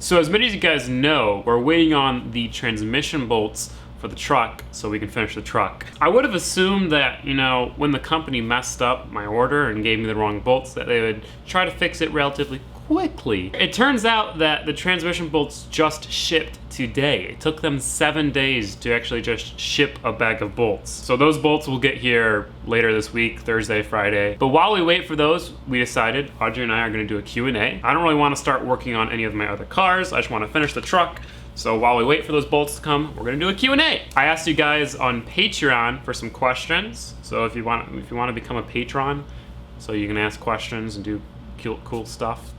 So as many as you guys know, we're waiting on the transmission bolts for the truck so we can finish the truck. I would have assumed that, you know, when the company messed up my order and gave me the wrong bolts, that they would try to fix it relatively quickly. It turns out that the transmission bolts just shipped today. It took them 7 days to actually just ship a bag of bolts. So those bolts will get here later this week, Thursday, Friday. But while we wait for those, we decided, Audrey and I are gonna do a Q&A. I don't really wanna start working on any of my other cars. I just wanna finish the truck. So while we wait for those bolts to come, we're gonna do a Q&A. I asked you guys on Patreon for some questions. So if you want to become a patron, so you can ask questions and do cool stuff,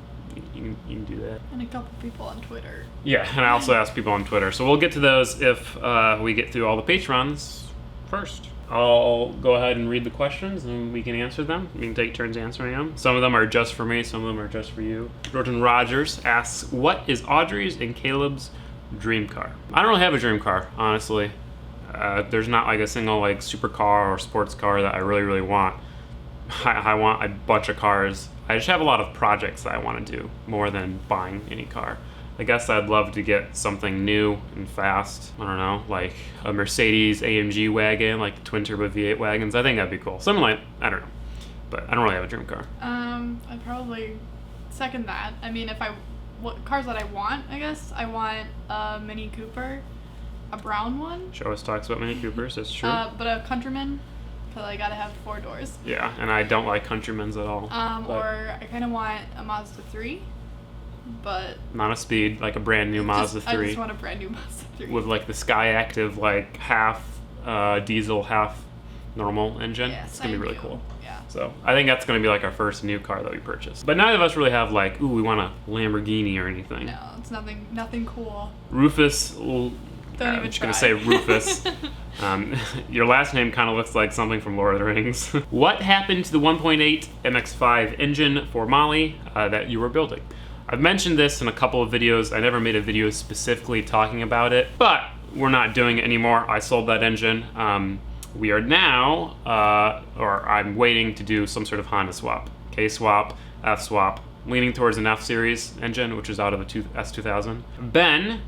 you can do that. And a couple people on Twitter. Yeah, and I also asked people on Twitter. So we'll get to those if we get through all the patrons first. I'll go ahead and read the questions and we can answer them. We can take turns answering them. Some of them are just for me, some of them are just for you. Jordan Rogers asks, what is Audrey's and Caleb's dream car? I don't really have a dream car, honestly. There's not like a single like supercar or sports car that I really want. I want a bunch of cars. I just have a lot of projects that I want to do more than buying any car. I guess I'd love to get something new and fast. I don't know, like a Mercedes AMG wagon, like twin turbo V8 wagons. I think that'd be cool. Something like, I don't know, but I don't really have a dream car. I'd probably second that. I mean, what cars that I want, I guess I want a Mini Cooper, a brown one. She always talks about Mini Coopers, that's true. But a Countryman. I gotta have 4 doors. Yeah, and I don't like Countrymans at all. Or I kind of want a Mazda 3, but not a Speed, like a brand new Mazda 3. I just want a brand new Mazda 3 with like the Sky Active, like half diesel, half normal engine. Yes, it's gonna be really cool. Yeah. So I think that's gonna be like our first new car that we purchase. But neither of us really have like, ooh, we want a Lamborghini or anything. No, it's nothing cool. Rufus. I'm just gonna say Rufus. Your last name kind of looks like something from Lord of the Rings. What happened to the 1.8 MX-5 engine for Molly that you were building? I've mentioned this in a couple of videos. I never made a video specifically talking about it, but we're not doing it anymore. I sold that engine. We are now, or I'm waiting to do some sort of Honda swap. K swap, F swap, leaning towards an F series engine, which is out of a S2000. Ben,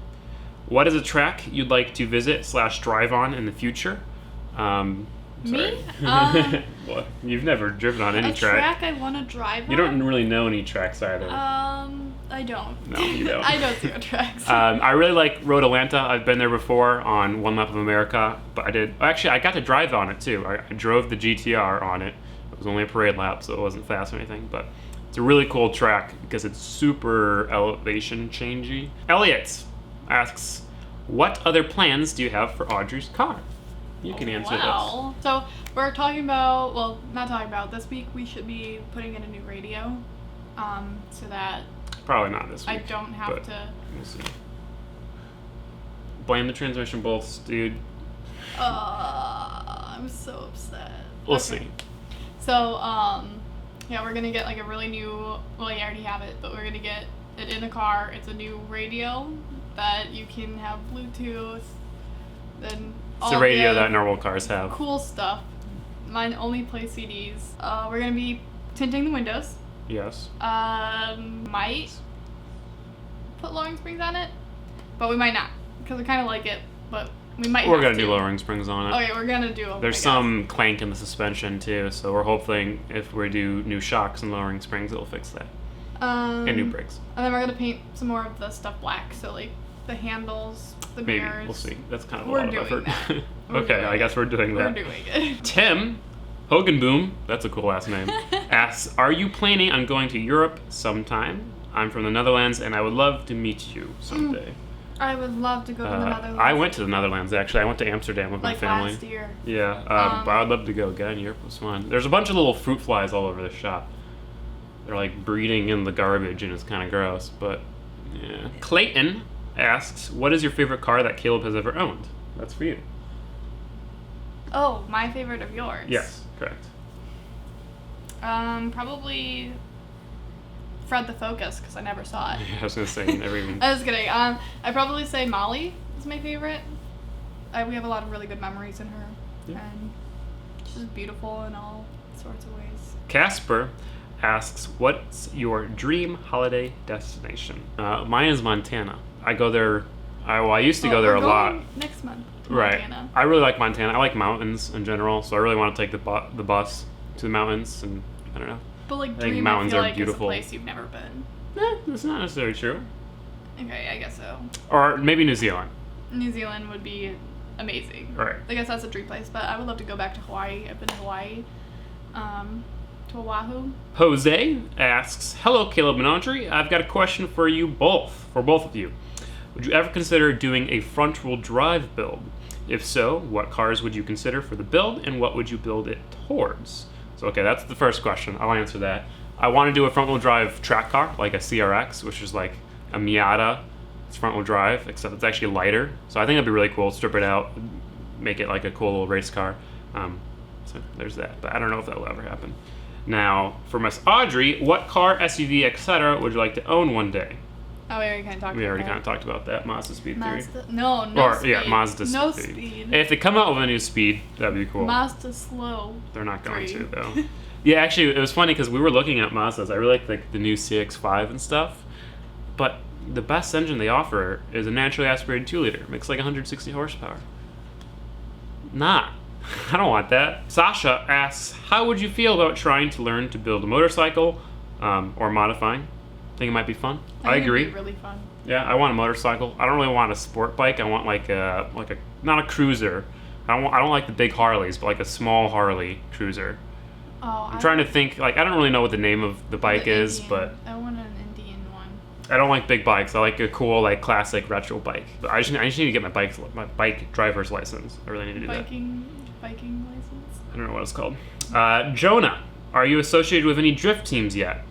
what is a track you'd like to visit / drive on in the future? Me? What? You've never driven on any track. A track I want to drive on? You don't really know any tracks either. I don't. No, you don't. I don't see what tracks. I really like Road Atlanta. I've been there before on One Lap of America, but I got to drive on it too. I drove the GTR on it. It was only a parade lap, so it wasn't fast or anything, but it's a really cool track because it's super elevation changey. Elliot asks, what other plans do you have for Audrey's car? You can answer this. So we're talking about, well, not talking about, this week we should be putting in a new radio, so that probably not this week. I don't have to. We'll see. Blame the transmission bolts, dude. I'm so upset. We'll see. So, yeah, we're gonna get like a really new, well, you already have it, but we're gonna get it in the car. It's a new radio that you can have Bluetooth, then it's a radio that normal cars have. Cool stuff. Mine only plays CDs. We're gonna be tinting the windows. Yes. Might put lowering springs on it, but we might not, because I kind of like it, but we might. We're gonna do lowering springs on it. Okay, we're gonna do them. There's some clank in the suspension too, so we're hoping if we do new shocks and lowering springs, it'll fix that. And new brakes. And then we're gonna paint some more of the stuff black, so like the handles, the mirrors. We'll see. That's kind of a lot of effort. That. Okay, I guess we're doing that. We're doing it. Tim Hoganboom, that's a cool last name, asks, are you planning on going to Europe sometime? I'm from the Netherlands and I would love to meet you someday. I would love to go to the Netherlands. I went to the Netherlands actually. I went to Amsterdam with my family. Last year. Yeah, but I'd love to go again. Europe was fun. There's a bunch of little fruit flies all over the shop. They're like breeding in the garbage and it's kind of gross, but yeah. Clayton asks, what is your favorite car that Caleb has ever owned? That's for you. Oh, my favorite of yours? Yes, correct. Probably Fred the Focus, because I never saw it. Yeah, I was going to say, you never even... I was kidding. I'd probably say Molly is my favorite. We have a lot of really good memories in her. Yeah. And she's beautiful in all sorts of ways. Casper asks, what's your dream holiday destination? Mine is Montana. I go there, I used to go there a lot. Next month. Right. Montana. I really like Montana. I like mountains in general, so I really want to take the bus to the mountains, and I don't know. But like, I think dream, mountains I feel are like beautiful. It's a place you've never been. That's not necessarily true. Okay, I guess so. Or maybe New Zealand. New Zealand would be amazing. Right. I guess that's a dream place, but I would love to go back to Hawaii. I've been to Hawaii. To Oahu. Jose asks, hello, Caleb and Audrey. I've got a question for you both, for both of you. Would you ever consider doing a front-wheel drive build? If so, what cars would you consider for the build, and what would you build it towards? So, okay, that's the first question. I'll answer that. I want to do a front-wheel drive track car, like a CRX, which is like a Miata. It's front-wheel drive, except it's actually lighter. So I think that'd be really cool. Strip it out, make it like a cool little race car. So there's that. But I don't know if that will ever happen. Now, for Miss Audrey, what car, SUV, etc. would you like to own one day? Oh, we already kind of talked about that. We already kind of talked about that. Mazda Speed 3. No speed. Yeah, Mazda No Speed. speed. If they come out with a new Speed, that'd be cool. Mazda slow. They're not going 3. to, though. Yeah, actually, it was funny because we were looking at Mazdas. I really like the new CX-5 and stuff. But the best engine they offer is a naturally aspirated 2-liter. Makes like 160 horsepower. Nah. I don't want that. Sasha asks, how would you feel about trying to learn to build a motorcycle or modifying? Think it might be fun? I agree. It'd be really fun. Yeah, I want a motorcycle. I don't really want a sport bike. I want like a not a cruiser. I don't like the big Harleys, but like a small Harley cruiser. Oh, I'm trying to think. Like, I don't really know what the name of the bike is, but I want an Indian one. I don't like big bikes. I like a cool, like, classic retro bike. But I just need to get my bike driver's license. I really need to do that. Biking license. I don't know what it's called. Jonah, are you associated with any drift teams yet?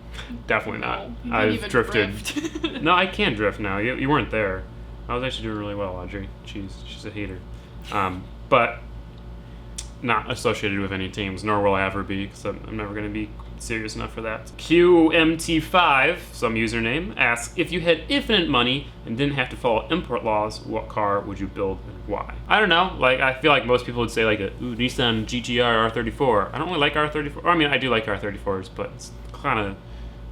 Definitely not. No, I've drifted. No, I can drift now. You weren't there. I was actually doing really well, Audrey. She's a hater. But not associated with any teams, nor will I ever be, because I'm never going to be serious enough for that. QMT5, some username, asks, if you had infinite money and didn't have to follow import laws, what car would you build and why? I don't know. Like, I feel like most people would say like a Nissan GTR R34. I don't really like R34. I mean, I do like R34s, but it's kind of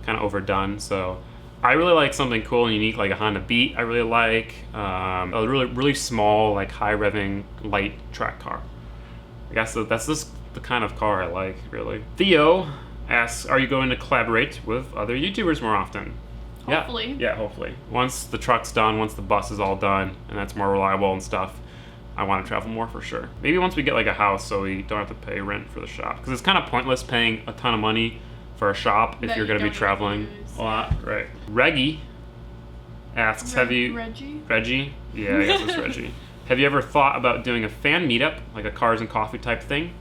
overdone. So I really like something cool and unique, like a Honda Beat. I really like a really small, like high revving light track car. I guess that's just the kind of car I like, really. Theo asks, are you going to collaborate with other YouTubers more often? Hopefully. Yeah, hopefully. Once the truck's done, once the bus is all done, and that's more reliable and stuff, I want to travel more for sure. Maybe once we get like a house so we don't have to pay rent for the shop. Because it's kind of pointless paying a ton of money for a shop if you're going to be traveling a lot. Right. Reggie asks, Reggie? Yeah, I guess it's Reggie. Have you ever thought about doing a fan meetup, like a cars and coffee type thing?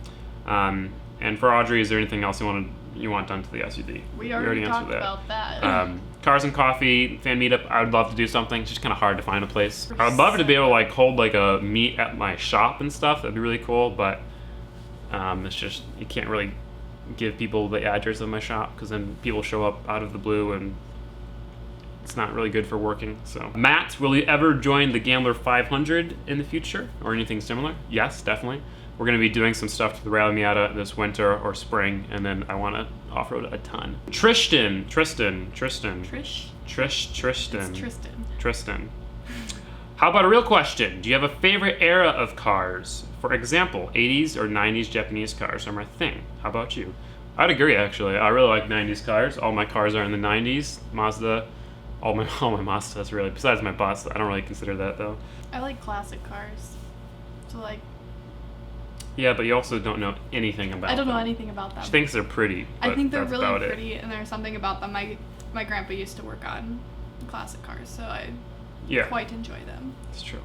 And for Audrey, is there anything else you want done to the SUV? We already talked about that. Cars and coffee, fan meetup, I would love to do something. It's just kind of hard to find a place. I would love to be able to like hold like a meet at my shop and stuff. That'd be really cool, but it's just, you can't really give people the address of my shop because then people show up out of the blue and it's not really good for working. So, Matt, will you ever join the Gambler 500 in the future or anything similar? Yes, definitely. We're going to be doing some stuff to the Rally Miata this winter or spring, and then I want to off-road a ton. Tristan. It's Tristan. How about a real question? Do you have a favorite era of cars? For example, 80s or 90s Japanese cars are my thing. How about you? I'd agree, actually. I really like 90s cars. All my cars are in the 90s. Mazda. All my Mazdas, really. Besides my bus, I don't really consider that, though. I like classic cars. So, like... Yeah, but you also don't know anything about them. I don't know anything about them. She thinks they're pretty, but I think they're that's really about pretty, and there's something about them. My grandpa used to work on classic cars, so I quite enjoy them. It's true.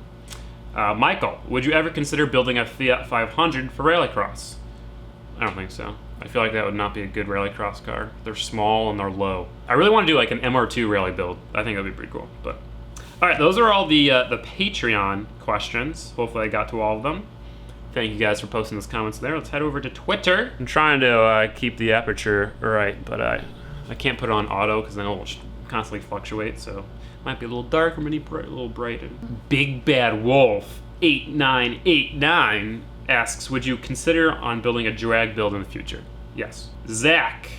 Michael, would you ever consider building a Fiat 500 for Rallycross? I don't think so. I feel like that would not be a good Rallycross car. They're small and they're low. I really want to do like an MR2 rally build. I think that'd be pretty cool. But all right, those are all the Patreon questions. Hopefully I got to all of them. Thank you guys for posting those comments there. Let's head over to Twitter. I'm trying to keep the aperture right, but I can't put it on auto because then it will constantly fluctuate. So it might be a little dark or maybe a little bright. Big Bad Wolf 8989 asks, would you consider on building a drag build in the future? Yes. Zach.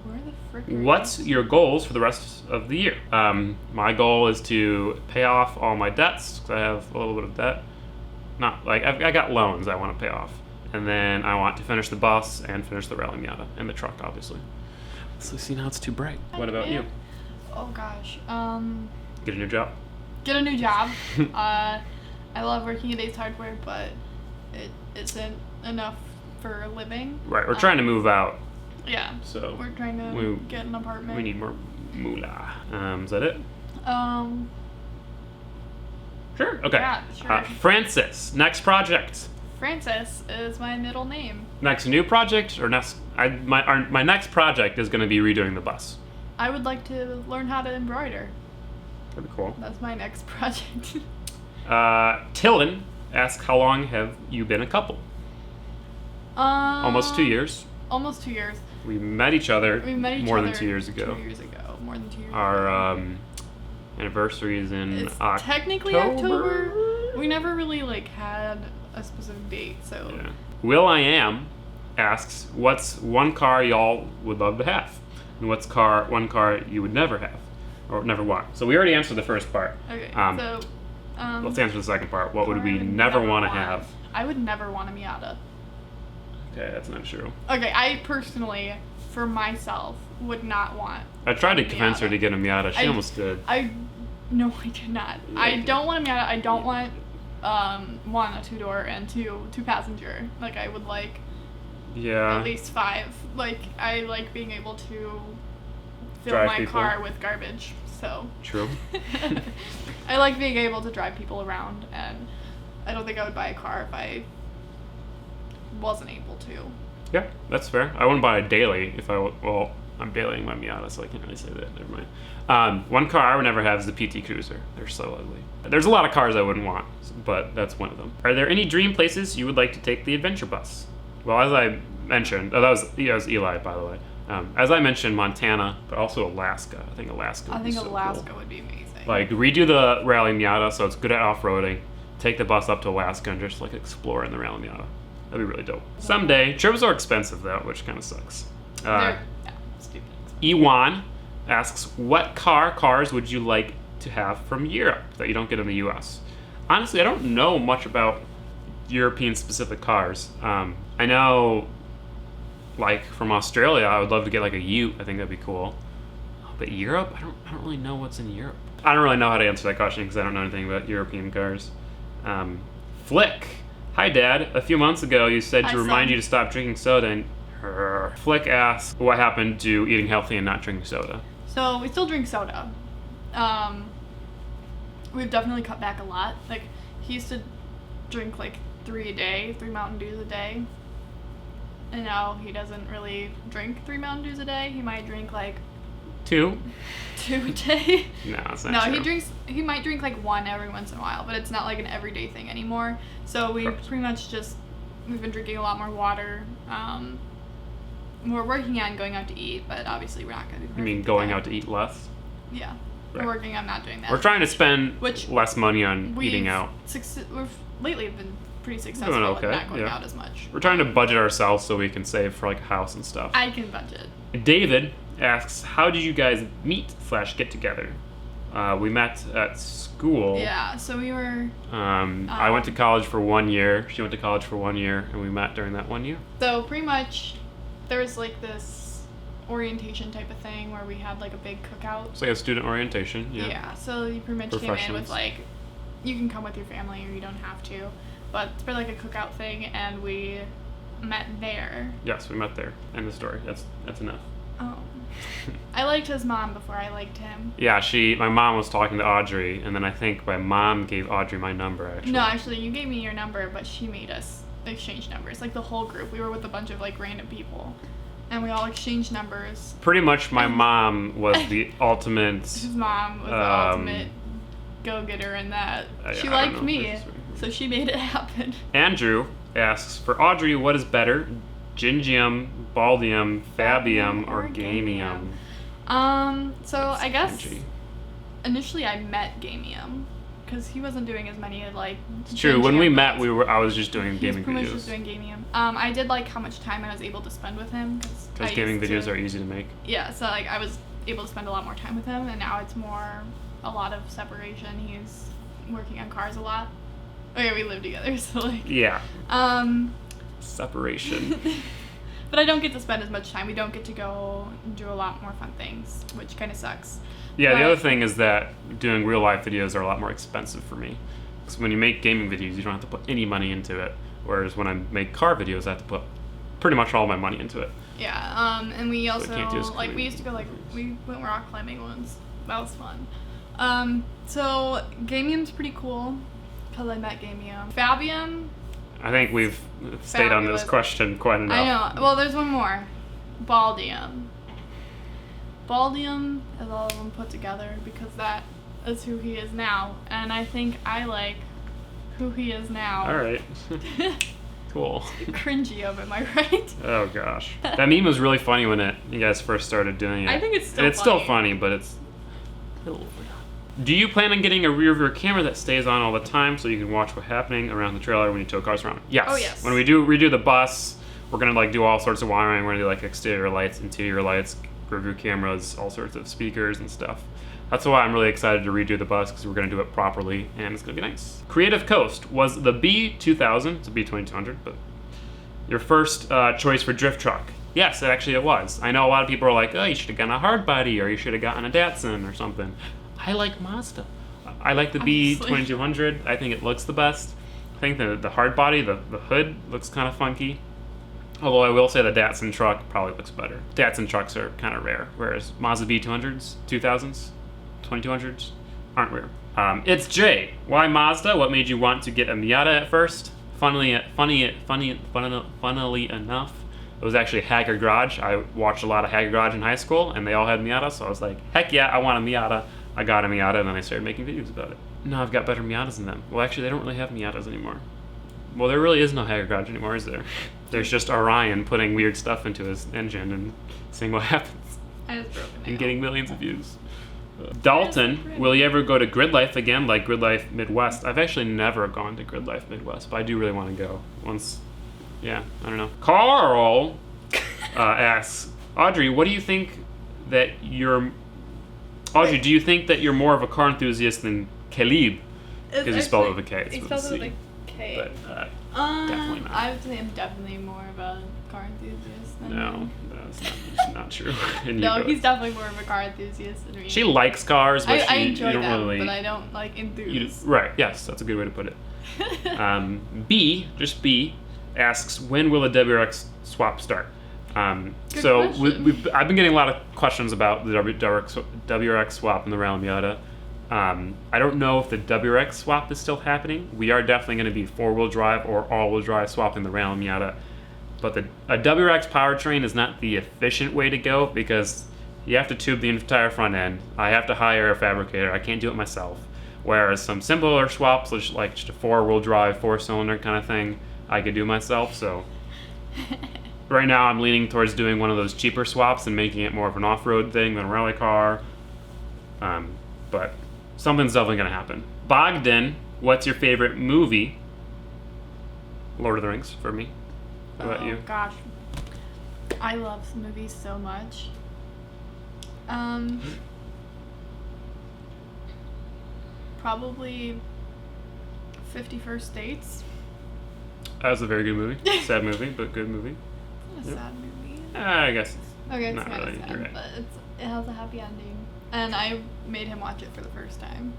Where the What's your goals for the rest of the year? My goal is to pay off all my debts, 'cause I have a little bit of debt. Not like I got loans I want to pay off, and then I want to finish the bus and finish the Rally Miata and the truck, obviously. So see, now it's too bright. What about you? Oh gosh. Get a new job. Get a new job. I love working at Ace Hardware, but it isn't enough for a living. Right, we're trying to move out. Yeah. So we're trying to get an apartment. We need more moolah. Is that it? Sure. Okay. Yeah, sure. Francis, next project. Francis is my middle name. Next new project or next? My next project is going to be redoing the bus. I would like to learn how to embroider. That'd be cool. That's my next project. Tilden asks, how long have you been a couple? Almost 2 years. Almost 2 years. We met each other. More than 2 years ago. 2 years ago. More than 2 years ago. Our anniversary is in October. Technically October. We never really had a specific date, so. Yeah. Will I Am asks, what's one car y'all would love to have? And what's one car you would never have? Or never want? So we already answered the first part. Okay, let's answer the second part. What would we never want to have? I would never want a Miata. Okay, that's not true. Okay, I personally, for myself, would not want. I tried to convince her to get a Miata. She almost did. No, I did not. I don't want a Miata. I don't want one, a 2-door, and two passenger. Like, I would like at least 5. Like, I like being able to fill drive my people. car with garbage. So True. I like being able to drive people around, and I don't think I would buy a car if I wasn't able to. Yeah, that's fair. I wouldn't buy a daily if well, I'm bailing my Miata, so I can't really say that. Never mind. One car I would never have is the PT Cruiser. They're so ugly. There's a lot of cars I wouldn't want, but that's one of them. Are there any dream places you would like to take the adventure bus? Well, as I mentioned, that was Eli, by the way. As I mentioned, Montana, but also Alaska. I think Alaska would be so Alaska cool. would be amazing. Like, redo the Rally Miata so it's good at off-roading. Take the bus up to Alaska and just, like, explore in the Rally Miata. That'd be really dope. Someday. Trips are expensive, though, which kind of sucks. Stupid. Ewan asks, what cars would you like to have from Europe that you don't get in the U.S.? Honestly, I don't know much about European-specific cars. I know, like, from Australia, I would love to get, like, a Ute. I think that'd be cool. But Europe? I don't really know what's in Europe. I don't really know how to answer that question because I don't know anything about European cars. Flick. Hi, Dad. A few months ago, you said to remind you to stop drinking soda, and Flick asks, what happened to eating healthy and not drinking soda? So, we still drink soda. We've definitely cut back a lot. Like, he used to drink, like, 3 Mountain Dews a day. And now he doesn't really drink 3 Mountain Dews a day. He might drink, like... 2 a day. No, it's not true. He might drink like 1 every once in a while, but it's not like an everyday thing anymore. So we've been drinking a lot more water. We're working on going out to eat, but obviously we're not going to do. You mean going out to eat less? Yeah. Right. We're working on not doing that. We're trying to spend less money on eating out. We've lately been pretty successful at not going out as much. We're trying to budget ourselves so we can save for like a house and stuff. I can budget. David asks, how did you guys meet / get together? We met at school. Yeah, so we were... I went to college for 1 year. She went to college for 1 year, and we met during that 1 year. So pretty much, there was like this orientation type of thing where we had like a big cookout. It's like a student orientation, yeah. Yeah, so you pretty much came in with like, you can come with your family or you don't have to, but it's been like a cookout thing, and we met there. Yes, we met there. End of story. That's enough. Oh. I liked his mom before I liked him. Yeah, my mom was talking to Audrey, and then I think my mom gave Audrey my number, actually. No, actually, you gave me your number, but she made us exchange numbers. Like, the whole group. We were with a bunch of, like, random people, and we all exchanged numbers. Pretty much my mom was the ultimate... His mom was the ultimate go-getter in that. She liked me, so she made it happen. Andrew asks, for Audrey, what is better, Gingium, Baldium, Fabium, or Gamium? So I guess initially I met Gamium, because he wasn't doing as many like. It's true. When we met, videos. I was just doing gaming He was pretty videos. much just doing Gingium. I did like how much time I was able to spend with him Because gaming videos are easy to make. Yeah, so like I was able to spend a lot more time with him, and now it's more a lot of separation. He's working on cars a lot. Oh yeah, we live together, so like. Yeah. Separation. But I don't get to spend as much time. We don't get to go do a lot more fun things, which kind of sucks. Yeah, But- the other thing is that doing real life videos are a lot more expensive for me. Because when you make gaming videos, you don't have to put any money into it. Whereas when I make car videos, I have to put pretty much all my money into it. Yeah, and we also can't do as like we crazy. used to go like we went rock climbing once. That was fun. So Gamium's pretty cool because I met Gamium. Fabium, I think we've stayed on this Fabulous. question quite enough. I know. Well, there's one more. Baldium. Baldium is all of them put together because that is who he is now, and I think I like who he is now. All right. Cool. Cringy of him, am I right? Oh gosh, that meme was really funny when you guys first started doing it. I think it's still It's funny. still funny, but it's a little weird. Do you plan on getting a rear view camera that stays on all the time so you can watch what's happening around the trailer when you tow cars around? Yes. Oh, yes. When we redo the bus, we're gonna like do all sorts of wiring. We're gonna do like exterior lights, interior lights, rear view cameras, all sorts of speakers and stuff. That's why I'm really excited to redo the bus because we're gonna do it properly and it's gonna be nice. Creative Coast was the B2000. It's a B2200, but your first choice for drift truck. Yes, it was. I know a lot of people are like, oh, you should have gotten a hard body or you should have gotten a Datsun or something. I like Mazda. I like the Honestly. B2200. I think it looks the best. I think the hard body, the hood looks kind of funky. Although I will say the Datsun truck probably looks better. Datsun trucks are kind of rare, whereas Mazda B200s, 2000s, 2200s aren't rare. It's Jay. Why Mazda? What made you want to get a Miata at first? Funnily enough, it was actually Hacker Garage. I watched a lot of Hacker Garage in high school, and they all had Miata, so I was like, heck yeah, I want a Miata. I got a Miata, and then I started making videos about it. No, I've got better Miatas than them. Well, actually, they don't really have Miatas anymore. Well, there really is no Hacker Garage anymore, is there? There's just Orion putting weird stuff into his engine and seeing what happens I just broke it. and getting millions of views. Dalton, will you ever go to Grid Life again, like Grid Life Midwest? I've actually never gone to Grid Life Midwest, but I do really want to go once. Yeah, I don't know. Carl asks, Audrey, what do you think that you're... Audrey, do you think that you're more of a car enthusiast than Caleb? Because you spelled it with a K. He It's spelled with it a with C. a K. But definitely not. I would say I'm definitely more of a car enthusiast than no, him. that's not true. And No, you he's definitely more of a car enthusiast than me. She likes cars, but I you enjoy don't them, really... but I don't like enthuse. Right, yes, that's a good way to put it. B asks, when will the WRX swap start? Good So question. I've been getting a lot of questions about the WRX swap and the Rally Miata. I don't know if the WRX swap is still happening. We are definitely going to be four-wheel drive or all-wheel drive swapping the Rally Miata. But a WRX powertrain is not the efficient way to go because you have to tube the entire front end. I have to hire a fabricator. I can't do it myself. Whereas some simpler swaps, like just a four-wheel drive, four-cylinder kind of thing, I could do myself. So right now I'm leaning towards doing one of those cheaper swaps and making it more of an off-road thing than a rally car. But something's definitely going to happen. Bogdan, what's your favorite movie? Lord of the Rings for me. What about you? Gosh, I love movies so much. Probably 50 First Dates. That was a very good movie. Sad movie, but good movie. Not a Yep. sad movie. I guess. Okay, it's Not kind really, of you're sad, right. but it has a happy ending. And I made him watch it for the first time.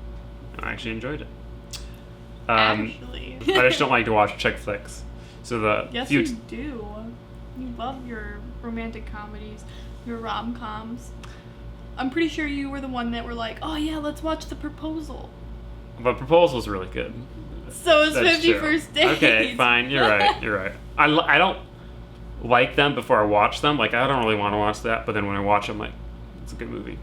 I actually enjoyed it. Actually. I just don't like to watch chick flicks. So the Yes, few you do. You love your romantic comedies, your rom-coms. I'm pretty sure you were the one that were like, oh yeah, let's watch The Proposal. the proposal's really good. So is That's 50 true. First Dates. Okay, fine. You're right. You're right. I don't like them before I watch them. Like, I don't really want to watch that, but then when I watch them, like, it's a good movie.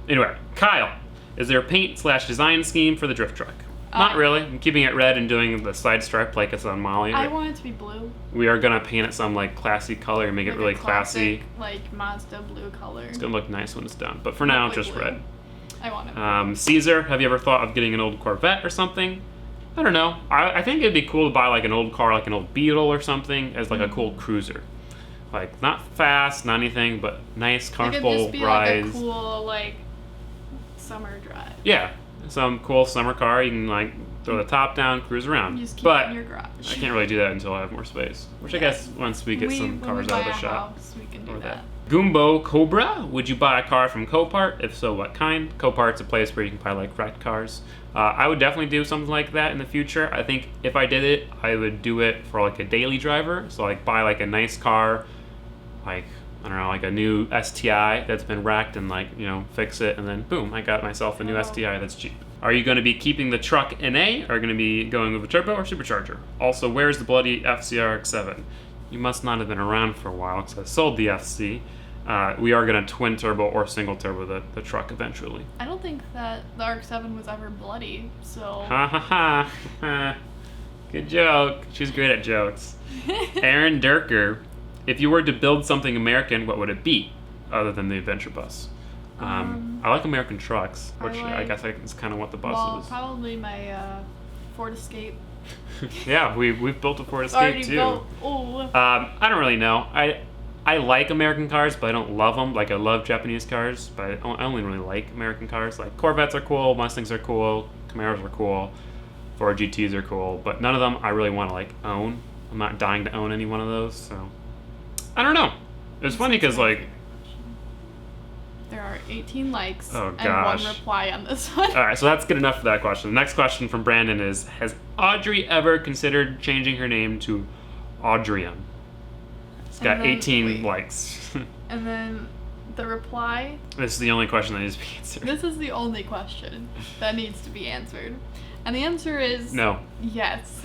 Anyway, Kyle, is there a paint/design scheme for the drift truck? Not really. I'm keeping it red and doing the side stripe like it's on Molly. I want it to be blue. We are gonna paint it some like classy color and make Like it a really classy. classic, like Mazda blue color. It's gonna look nice when it's done. But for now, Like just blue. red. I want him. Caesar, have you ever thought of getting an old Corvette or something? I don't know. I think it'd be cool to buy like an old car, like an old Beetle or something, as like a cool cruiser. Like not fast, not anything, but nice, comfortable It could just be rides. like a cool like summer drive. Yeah, some cool summer car. You can like throw the top down, cruise around. You just keep but it in your garage. I can't really do that until I have more space. Which I guess once we get some cars out of the shop. House, we can do or that. Goombo Cobra, would you buy a car from Copart? If so, what kind? Copart's a place where you can buy like wrecked cars. I would definitely do something like that in the future. I think if I did it, I would do it for like a daily driver. So like buy like a nice car, like I don't know, like a new STI that's been wrecked and like, you know, fix it and then boom, I got myself a new STI that's cheap. Are you going to be keeping the truck NA or are you going to be going with a turbo or supercharger? Also, where's the bloody FCRX7? You must not have been around for a while because I sold the FC. We are going to twin turbo or single turbo the truck eventually. I don't think that the RX-7 was ever bloody, so... Ha ha ha. Good joke. She's great at jokes. Aaron Durker, if you were to build something American, what would it be other than the adventure bus? I like American trucks, which I guess is kind of what the bus is. Probably my Ford Escape. Yeah, we've built a Ford Escape too. I don't really know. I like American cars, but I don't love them. Like I love Japanese cars, but I only really like American cars. Like Corvettes are cool, Mustangs are cool, Camaros are cool, Ford GTs are cool, but none of them I really want to like own. I'm not dying to own any one of those, so I don't know. It's funny because like there are 18 likes and gosh. 1 reply on this one. All right, so that's good enough for that question. The next question from Brandon is: has Audrey ever considered changing her name to Audrian? It's got 18 likes. And then the reply. This is the only question that needs to be answered. This is the only question that needs to be answered. And the answer is... no. Yes.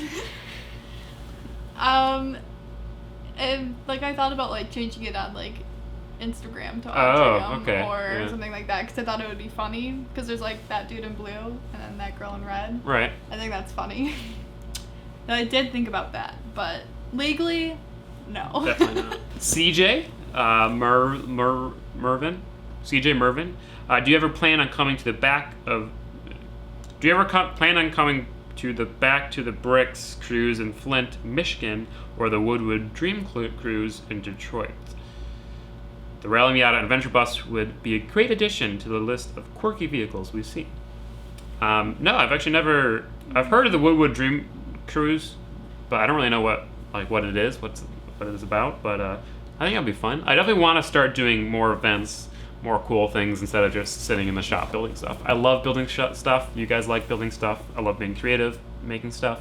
And like I thought about like changing it on like Instagram to Audrey or something like that because I thought it would be funny because there's like that dude in blue and then that girl in red. Right. I think that's funny. And I did think about that, but legally, no. Definitely not. CJ Mervin. CJ Mervin. Do you ever plan on coming to the back of? Do you ever plan on coming to the Back to the Bricks cruise in Flint, Michigan, or the Woodwood Dream cruise in Detroit? The Rally Miata Adventure Bus would be a great addition to the list of quirky vehicles we've seen. No, I've actually never. I've heard of the Woodwood Dream cruise, but I don't really know what it is, what it is about. But I think it'll be fun. I definitely want to start doing more events, more cool things instead of just sitting in the shop building stuff. I love building stuff. You guys like building stuff. I love being creative, making stuff.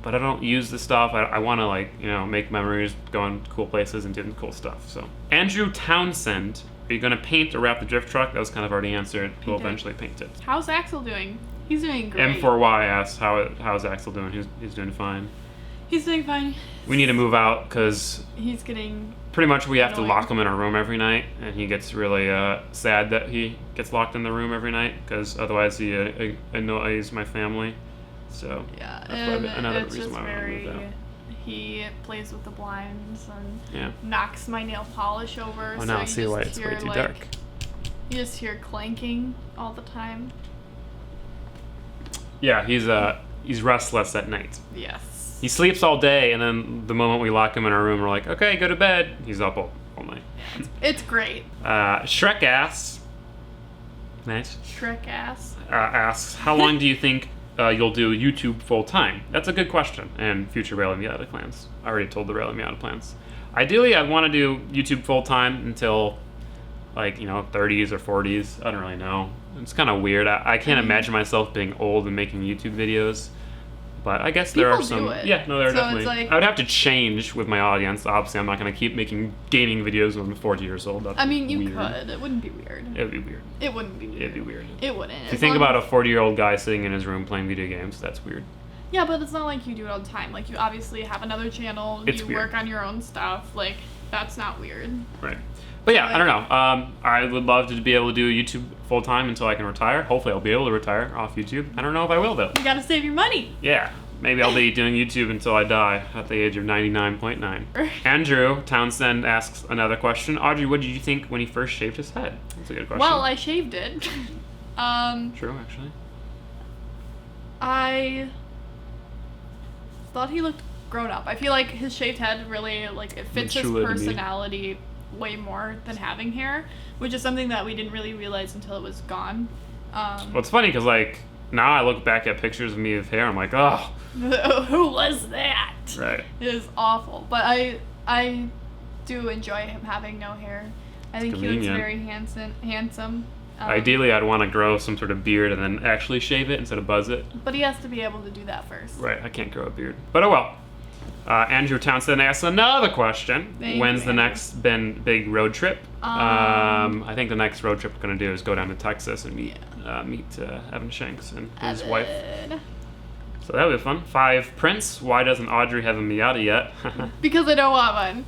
But I don't use the stuff. I want to make memories, go on cool places and do cool stuff. So Andrew Townsend, are you going to paint or wrap the drift truck? That was kind of already answered. We'll eventually paint it. How's Axel doing? He's doing great. M4Y asks how's Axel doing? He's doing fine. He's doing fine. We need to move out because he's getting pretty much we have to lock him in our room every night, and he gets really sad that he gets locked in the room every night because otherwise he annoys my family. So yeah, that's another reason why I want to move out. He plays with the blinds and knocks my nail polish over. Oh, now I see why it's way too dark. You just hear clanking all the time. Yeah, he's restless at night. Yes. He sleeps all day, and then the moment we lock him in our room, we're like, okay, go to bed. He's up all night. Yeah, it's great. Shrek asks. Nice. Shrek asks, how long do you think you'll do YouTube full time? That's a good question. And future Rally Miata plans. I already told the Rally Miata plans. Ideally, I want to do YouTube full time until 30s or 40s. I don't really know. It's kind of weird. I can't imagine myself being old and making YouTube videos. But I guess there are some. Yeah, no, there are definitely. I would have to change with my audience. Obviously, I'm not going to keep making gaming videos when I'm 40 years old. That's you weird. could. It wouldn't be weird. It would be weird. It wouldn't be weird. It'd be weird. It wouldn't. If you think about a 40-year-old guy sitting in his room playing video games, that's weird. Yeah, but it's not like you do it all the time. Like, you obviously have another channel. It's you weird. work on your own stuff. Like, that's not weird. Right. But yeah, I don't know. I would love to be able to do YouTube full time until I can retire. Hopefully, I'll be able to retire off YouTube. I don't know if I will though. You gotta save your money. Yeah. Maybe I'll be doing YouTube until I die at the age of 99.9. Andrew Townsend asks another question. Audrey, what did you think when he first shaved his head? That's a good question. Well, I shaved it. True, actually. I thought he looked grown up. I feel like his shaved head really, like, it fits his Mature to me. personality way more than having hair, which is something that we didn't really realize until it was gone. Well, it's funny because, like, now I look back at pictures of me with hair, I'm like, oh. Who was that? Right. It is awful. But I do enjoy him having no hair. I think he looks convenient. very handsome. Ideally, I'd want to grow some sort of beard and then actually shave it instead of buzz it. But he has to be able to do that first. Right, I can't grow a beard. But oh well. Andrew Townsend asked another question. Thank When's you, the Andrew. next big road trip? I think the next road trip we're going to do is go down to Texas and meet Evan Shanks and his wife. So that'll be fun. 5 Prince. Why doesn't Audrey have a Miata yet? Because I don't want one.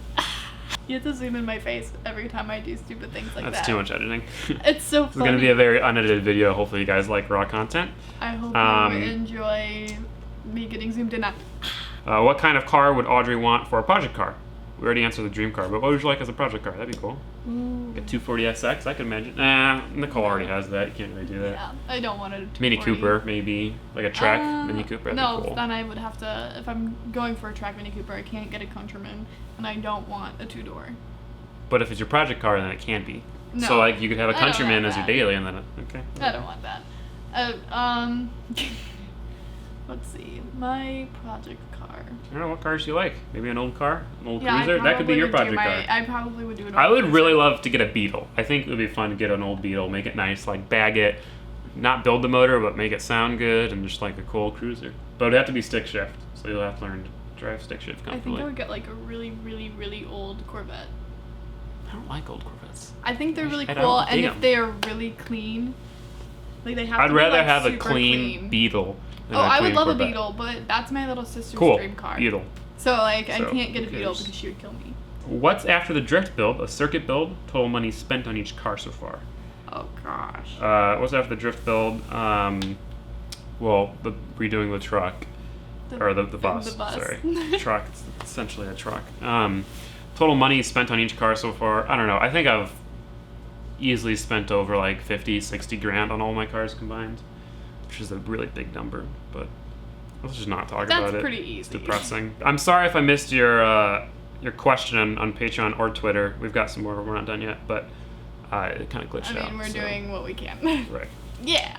You have to zoom in my face every time I do stupid things like that. That's too much editing. It's so funny. It's going to be a very unedited video. Hopefully you guys like raw content. I hope you enjoy me getting zoomed in on. What kind of car would Audrey want for a project car? We already answered the dream car, but what would you like as a project car? That'd be cool. Ooh. Like a 240SX, I could imagine. Nicole already has that. You can't really do that. Yeah, I don't want a Mini 240. Cooper, maybe. Like a track Mini Cooper, that'd No, be cool. then I would have to, if I'm going for a track Mini Cooper, I can't get a Countryman, and I don't want a 2-door. But if it's your project car, then it can be. No, So, like, you could have a I don't Countryman want as your that. daily, and then, okay. I don't want that. Let's see, my project car. I don't know, what cars do you like? Maybe an old car? An old Yeah, cruiser? That could be your project car. I probably would do it. I would really love to get a Beetle. I think it would be fun to get an old Beetle, make it nice, like bag it, not build the motor, but make it sound good, and just like a cool cruiser. But it'd have to be stick shift, so you'll have to learn to drive stick shift I think comfortably. I would get like a really, really, really old Corvette. I don't like old Corvettes. I think they're really I don't cool, dig and if 'em. they are really clean, like they have. I'd to be, rather like, have a super clean Beetle. than Oh, a I would clean love Corvette. a Beetle, but that's my little sister's Cool. dream car. Beetle. So like, I So, can't get a who Beetle cares? because she would kill me. What's after the drift build? A circuit build? Total money spent on each car so far. Oh gosh. What's after the drift build? Well, the redoing the truck. Or the bus. The bus. Sorry. Truck. It's essentially a truck. Total money spent on each car so far. I don't know. I think I've easily spent over like 50, 60 grand on all my cars combined, which is a really big number, but let's just not talk about it. That's pretty It's easy. depressing. I'm sorry if I missed your question on Patreon or Twitter. We've got some more, but we're not done yet, but it kind of glitched out. I mean, we're so- doing what we can. Right. Yeah.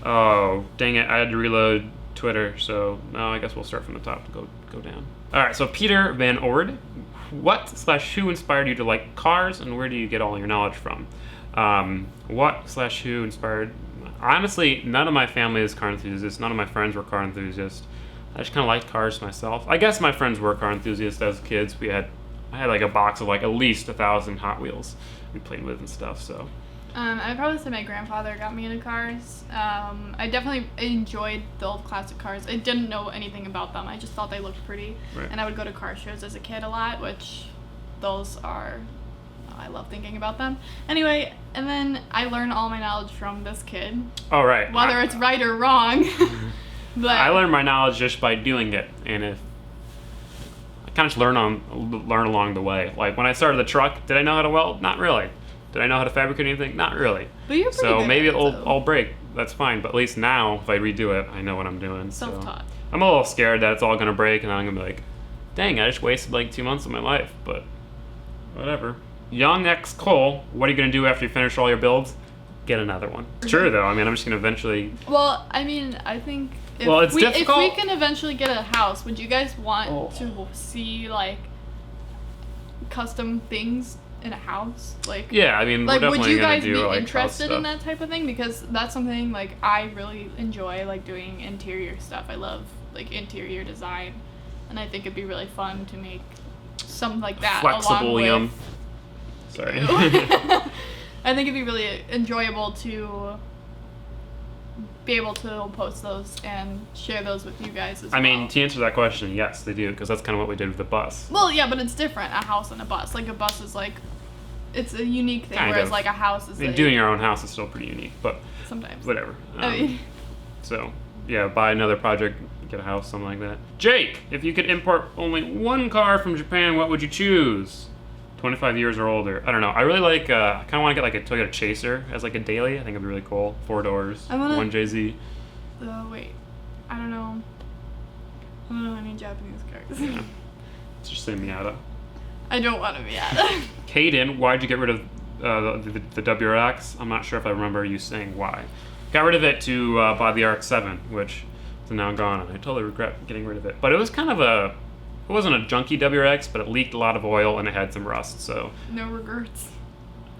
Oh, dang it. I had to reload Twitter, so no, I guess we'll start from the top to go down. All right, so Peter Van Ord, what/who inspired you to like cars, and where do you get all your knowledge from? What/who inspired? Honestly, none of my family is car enthusiasts. None of my friends were car enthusiasts. I just kind of liked cars myself. I guess my friends were car enthusiasts as kids. I had like a box of like at least 1,000 Hot Wheels we played with and stuff. So. I'd probably say my grandfather got me into cars. I definitely enjoyed the old classic cars. I didn't know anything about them. I just thought they looked pretty. Right. And I would go to car shows as a kid a lot, which those are, I love thinking about them. Anyway, and then I learned all my knowledge from this kid, All right. whether it's right or wrong. But I learned my knowledge just by doing it, and if I kind of just learn along the way. Like when I started the truck, did I know how to weld? Not really. Did I know how to fabricate anything? Not really. But you're pretty So good maybe at it, it'll though. all break. That's fine. But at least now, if I redo it, I know what I'm doing. so. Self-taught. I'm a little scared that it's all gonna break, and then I'm gonna be like, "Dang, I just wasted like 2 months of my life." But whatever. Young X Cole, what are you gonna do after you finish all your builds? Get another one. It's true though. I mean, I'm just gonna eventually. Well, I mean, I think if, Well, it's if difficult. we can eventually get a house, would you guys want Oh. to see like custom things in a house? Like, Yeah, I mean, like we're would definitely you gonna guys do be like house interested in stuff. that type of thing? Because that's something like I really enjoy, like doing interior stuff. I love like interior design, and I think it'd be really fun to make something like that along Flexibilium. with. Sorry. I think it'd be really enjoyable to be able to post those and share those with you guys as well. I mean, to answer that question, yes, they do, because that's kind of what we did with the bus. Well, yeah, but it's different. A house and a bus. Like a bus is like, it's a unique thing, Kind whereas of. like a house is I mean, like, doing your own house is still pretty unique, but sometimes. whatever. I mean, So, yeah, buy another project, get a house, something like that. Jake, if you could import only one car from Japan, what would you choose? 25 years or older. I don't know. I really like, I kind of want to get like a Toyota Chaser as like a daily. I think it'd be really cool. 4 doors, 1JZ. Wait. I don't know any Japanese cars. Yeah. Let's just say Miata. I don't want a Miata. Caden, why'd you get rid of the WRX? I'm not sure if I remember you saying why. Got rid of it to buy the RX-7, which is now gone, and I totally regret getting rid of it. But it was kind of it wasn't a junky WRX, but it leaked a lot of oil and it had some rust, so. No regrets.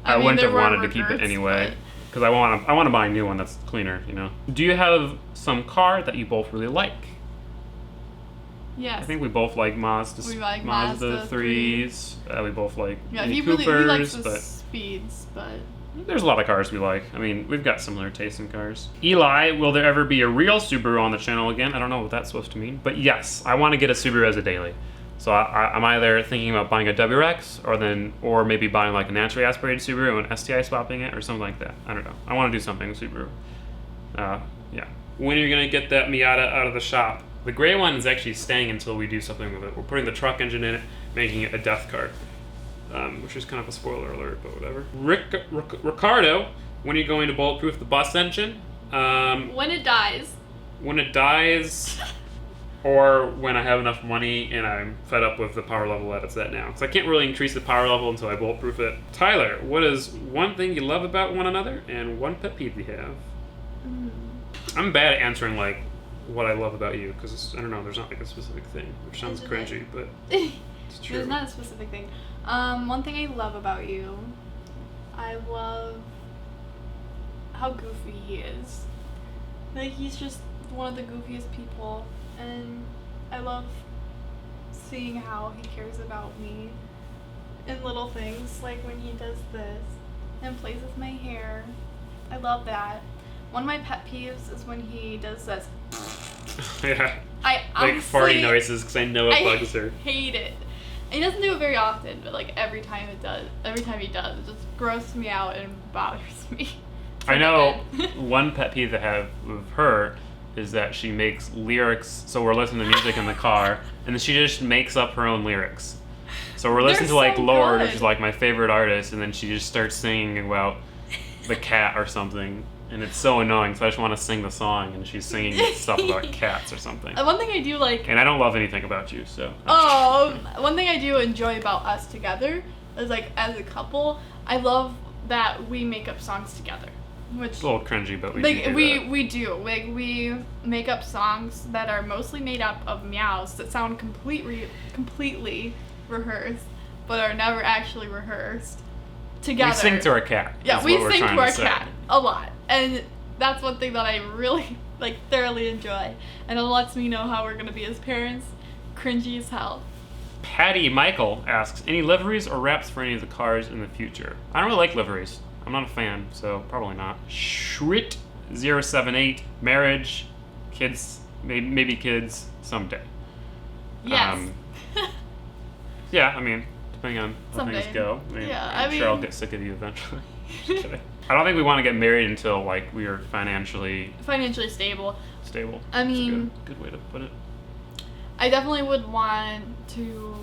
I wouldn't have wanted to keep it anyway, because I want to buy a new one that's cleaner, you know. Do you have some car that you both really like? Yes. I think we both like Mazda. We like Mazda 3s. We both like Mini he Coopers, likes the but speeds, but there's a lot of cars we like. I mean, we've got similar tastes in cars. Eli, will there ever be a real Subaru on the channel again? I don't know what that's supposed to mean, but yes, I want to get a Subaru as a daily. So I'm either thinking about buying a WRX or maybe buying like a naturally aspirated Subaru and STI swapping it or something like that. I don't know. I want to do something with Subaru. Yeah. When are you gonna get that Miata out of the shop? The gray one is actually staying until we do something with it. We're putting the truck engine in it, making it a death car. Which is kind of a spoiler alert, but whatever. Ricardo, when are you going to bulletproof the bus engine? when it dies. When it dies, or when I have enough money and I'm fed up with the power level that it's at now. So I can't really increase the power level until I bulletproof it. Tyler, what is one thing you love about one another and one pet peeve you have? I'm bad at answering like what I love about you because I don't know. There's not like a specific thing, which sounds cringy, but it's true. There's not a specific thing. One thing I love about you, I love how goofy he is. Like he's just one of the goofiest people, and I love seeing how he cares about me in little things, like when he does this and plays with my hair. I love that. One of my pet peeves is when he does this. Yeah. I like farty noises because I know it bugs her. I hate it. And he doesn't do it very often, but like every time he does, it just grosses me out and bothers me. I know one pet peeve I have with her is that she makes lyrics, so we're listening to music in the car, and then she just makes up her own lyrics. So we're listening to like so Lorde, good. which is like my favorite artist, and then she just starts singing about the cat or something. And it's so annoying, so I just want to sing the song, and she's singing stuff about cats or something. One thing I do like... And I don't love anything about you, so... One thing I do enjoy about us together is, like, as a couple, I love that we make up songs together. Which, it's a little cringy, but we like, do that. We do. Like, we make up songs that are mostly made up of meows that sound completely rehearsed, but are never actually rehearsed. Together. We sing to our cat. Yeah, we sing to our cat a lot. And that's one thing that I really, like, thoroughly enjoy. And it lets me know how we're going to be as parents. Cringy as hell. Patty Michael asks, any liveries or wraps for any of the cars in the future? I don't really like liveries. I'm not a fan, so probably not. Schwit078, marriage, kids, maybe kids, someday. Yes. Yeah, I mean, depending on how Someday. things go. I'm sure I'll get sick of you eventually. Just kidding. I don't think we want to get married until like we are financially stable. Stable. I mean, that's a good way to put it. I definitely would want to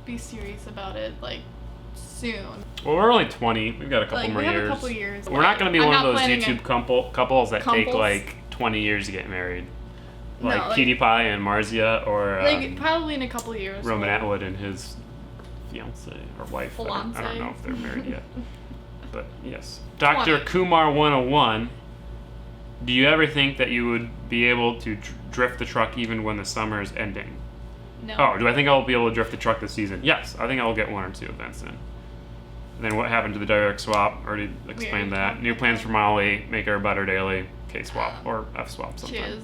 be serious about it, like, soon. Well, we're only 20. We've got a couple more years. We have a couple years. We're not going to be one of those YouTube couples that take Couples? like 20 years to get married. Like, No, like PewDiePie and Marzia, or like probably in a couple years. Roman Atwood and his fiance or wife. I don't know if they're married yet. But yes. Dr. 20. Kumar 101, do you ever think that you would be able to drift the truck even when the summer is ending? No. Oh, do I think I'll be able to drift the truck this season? Yes, I think I'll get 1 or 2 events in. And then what happened to the direct swap? Already explained that. New plans for Molly, make her a better daily, K swap, or F swap sometime. She is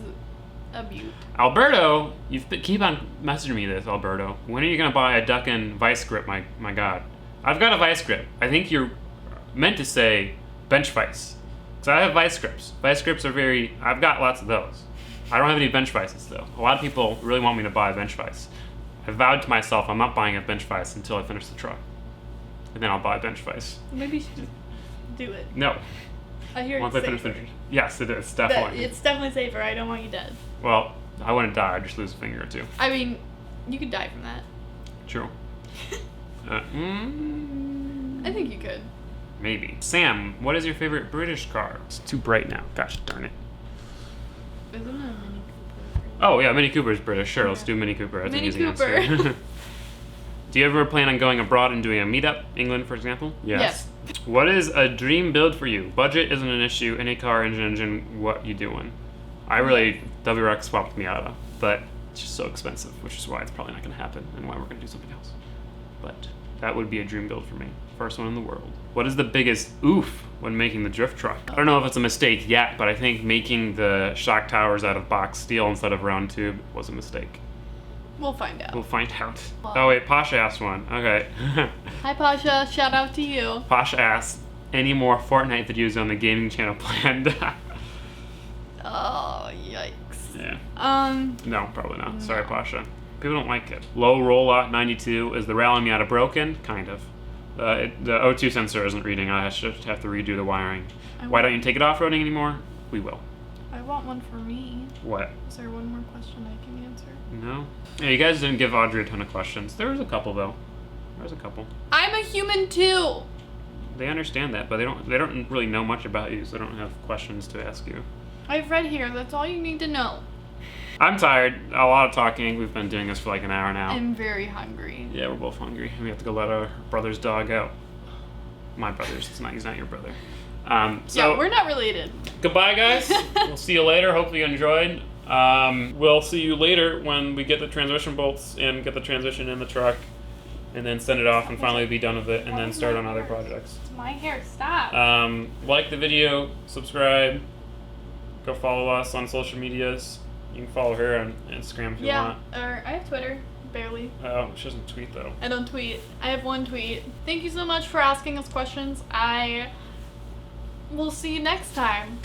a beaut. Alberto, keep on messaging me this, Alberto. When are you going to buy a Duckin vice grip, my god? I've got a vice grip. I think you're meant to say bench vice. Because I have vice grips. Vice grips are I've got lots of those. I don't have any bench vices though. A lot of people really want me to buy a bench vice. I vowed to myself I'm not buying a bench vice until I finish the truck. And then I'll buy a bench vice. Maybe you should just do it. No. I hear Once it's I finish safer. Yes, it is, definitely. It's definitely safer. I don't want you dead. Well, I wouldn't die, I'd just lose a finger or two. I mean, you could die from that. True. I think you could. Maybe. Sam, what is your favorite British car? It's too bright now. Gosh darn it. Isn't it a Mini Cooper? Oh yeah, Mini Cooper is British. Sure, let's do Mini Cooper. That's Mini an easy Cooper. answer. Do you ever plan on going abroad and doing a meetup? England, for example? Yes. What is a dream build for you? Budget isn't an issue. Any car, engine, what you doing? I really WRX swapped Miata, but it's just so expensive, which is why it's probably not going to happen and why we're going to do something else. But that would be a dream build for me. First one in the world. What is the biggest oof when making the drift truck? I don't know if it's a mistake yet, but I think making the shock towers out of box steel instead of round tube was a mistake. We'll find out. We'll find out. Oh wait, Pasha asked one. Okay. Hi Pasha, shout out to you. Pasha asked, any more Fortnite videos on the gaming channel planned? Oh, yikes. Yeah. No, probably not. Sorry, Pasha. People don't like it. Low rollout 92. Is the Rally Miata broken? Kind of. The O2 sensor isn't reading. I should have to redo the wiring. Why don't you take it off-roading anymore? We will. I want one for me. What? Is there one more question I can answer? No. Yeah, you guys didn't give Audrey a ton of questions. There was a couple though. There was a couple. I'm a human too. They understand that, but they don't really know much about you, so they don't have questions to ask you. I've read here. That's all you need to know. I'm tired. A lot of talking. We've been doing this for like an hour now. I'm very hungry. Yeah, we're both hungry. We have to go let our brother's dog out. My brother's. He's not your brother. So yeah, we're not related. Goodbye, guys. We'll see you later. Hopefully you enjoyed. We'll see you later when we get the transmission bolts and get the transmission in the truck, and then send it off and finally be done with it, and then start on other projects. It's my hair. Stop. Like the video, subscribe, go follow us on social medias. You can follow her on Instagram if you want. Or I have Twitter. Barely. Oh, she doesn't tweet though. I don't tweet. I have one tweet. Thank you so much for asking us questions. I will see you next time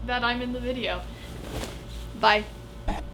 that I'm in the video. Bye.